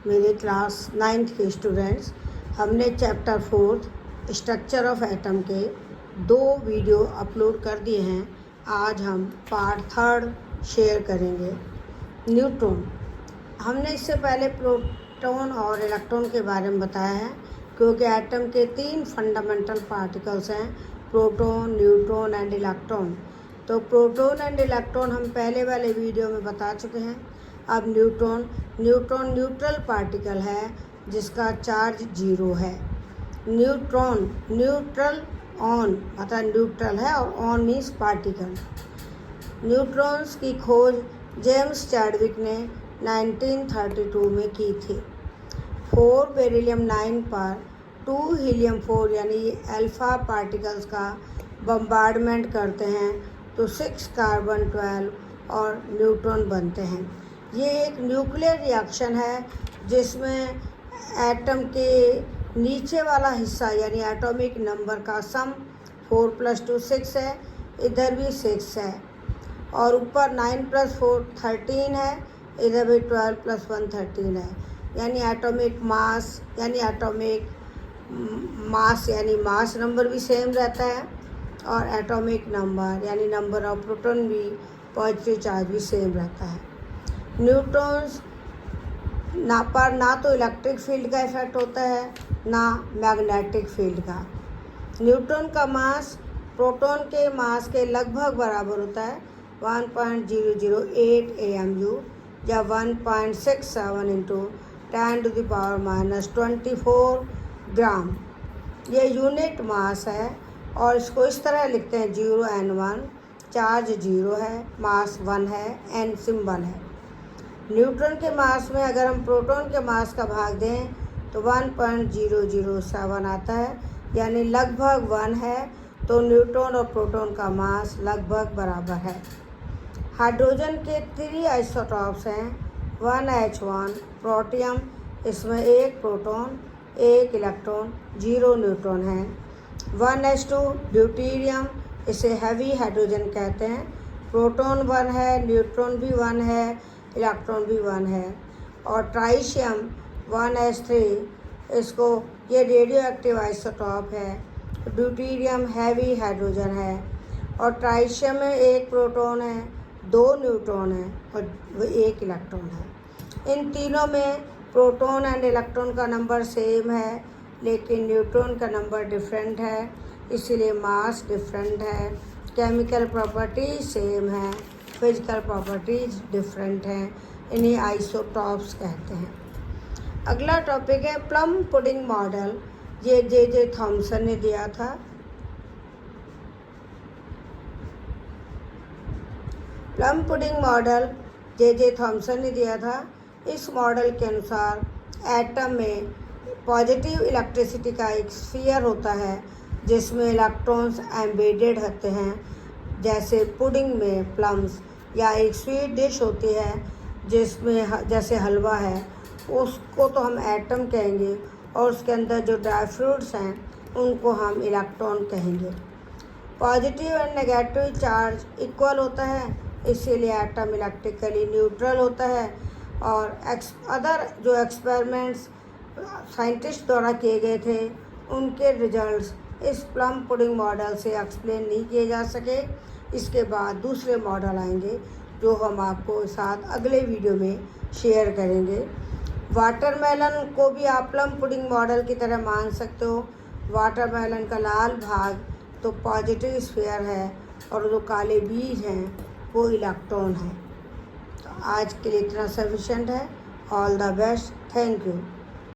मेरे class 9th के students. हमने चैप्टर 4 स्ट्रक्चर ऑफ एटम के 2 वीडियो अपलोड कर दिए हैं। आज हम पार्ट 3 शेयर करेंगे। न्यूट्रॉन। हमने इससे पहले प्रोटॉन और इलेक्ट्रॉन के बारे में बताया है, क्योंकि एटम के 3 फंडामेंटल पार्टिकल्स हैं, प्रोटॉन, न्यूट्रॉन एंड इलेक्ट्रॉन। तो प्रोटॉन एंड इलेक्ट्रॉन हम पहले वाले वीडियो में बता चुके हैं। अब न्यूट्रॉन न्यूट्रल पार्टिकल है जिसका चार्ज 0 है। न्यूट्रॉन न्यूट्रल ऑन मतलब न्यूट्रल है और ऑन मीन्स पार्टिकल। न्यूट्रॉन्स की खोज जेम्स चैडविक ने 1932 में की थी। 4 बेरिलियम 9 पर 2 हीलियम 4 यानी अल्फा पार्टिकल्स का बम्बार्डमेंट करते हैं तो 6 कार्बन 12 और न्यूट्रॉन बनते हैं। ये एक न्यूक्लियर रिएक्शन है जिसमें एटम के नीचे वाला हिस्सा यानी एटॉमिक नंबर का सम 4 + 2 6 है, इधर भी 6 है, और ऊपर 9 + 4 13 है, इधर भी 12 + 1 13 है। यानी एटॉमिक मास यानी मास नंबर भी सेम रहता है, और एटॉमिक नंबर यानी नंबर ऑफ प्रोटॉन भी पॉजिटिव चार्ज भी सेम रहता है। न्यूट्रॉन्स ना तो इलेक्ट्रिक फील्ड का इफेक्ट होता है ना मैग्नेटिक फील्ड का। न्यूट्रॉन का मास प्रोटॉन के मास के लगभग बराबर होता है, 1.008 AMU या 1.67 × 10⁻⁻24 ग्राम। ये यूनिट मास है और इसको इस तरह लिखते हैं 0n1। चार्ज 0 है, मास 1 है, n सिंबल है। न्यूट्रॉन के मास में अगर हम प्रोटॉन के मास का भाग दें तो 1.007 आता है, यानी लगभग 1 है। तो न्यूट्रॉन और प्रोटॉन का मास लगभग बराबर है। हाइड्रोजन के 3 आइसोटॉप्स हैं। 1H1 प्रोटियम, इसमें 1 प्रोटॉन 1 इलेक्ट्रॉन 0 न्यूट्रॉन है। 1H2 ड्यूटेरियम, इसे हैवी हाइड्रोजन कहते हैं। प्रोटॉन 1 है, न्यूट्रॉन भी 1 है, इलेक्ट्रॉन भी 1 है। और ट्राइशियम 1H3, इसको ये रेडियो एक्टिव आइसोटॉप है। ड्यूटेरियम हैवी हाइड्रोजन है, और ट्राइशियम में 1 प्रोटॉन है, 2 न्यूट्रॉन है और 1 इलेक्ट्रॉन है। इन तीनों में प्रोटॉन एंड इलेक्ट्रॉन का नंबर सेम है, लेकिन न्यूट्रॉन का नंबर डिफरेंट है, इसीलिए मास डिफरेंट है। केमिकल प्रॉपर्टीज सेम है, फिजिकल प्रॉपर्टीज डिफरेंट हैं। इन्हीं आइसोटॉप्स कहते हैं। अगला टॉपिक है प्लम पुडिंग मॉडल। ये जे थॉमसन ने दिया था। Plum pudding model J Thomson ने दिया था। इस मॉडल के अनुसार एटम में पॉजिटिव इलेक्ट्रिसिटी का एक स्फीयर होता है जिसमें इलेक्ट्रॉन्स एम्बेडेड होते हैं, जैसे पुडिंग में प्लम्स, या एक स्वीट डिश होती है जिसमें जैसे हलवा है, उसको तो हम एटम कहेंगे, और उसके अंदर जो ड्राई फ्रूट्स हैं उनको हम इलेक्ट्रॉन कहेंगे। Positive and negative charge equal होता है, इसीलिए एटम इलेक्ट्रिकली न्यूट्रल होता है। और अदर जो एक्सपेरिमेंट्स साइंटिस्ट द्वारा किए गए थे उनके रिजल्ट्स इस प्लम पुडिंग मॉडल से एक्सप्लेन नहीं किए जा सके। इसके बाद दूसरे मॉडल आएंगे जो हम आपको साथ अगले वीडियो में शेयर करेंगे। वाटरमेलन को भी आप प्लम पुडिंग मॉडल की तरह मान सकते हो। वाटरमेलन का लाल भाग तो पॉजिटिव स्फीयर है और जो काले बीज हैं वो इलेक्ट्रॉन है। तो आज के लिए इतना सफिशिएंट है। All the best. Thank you.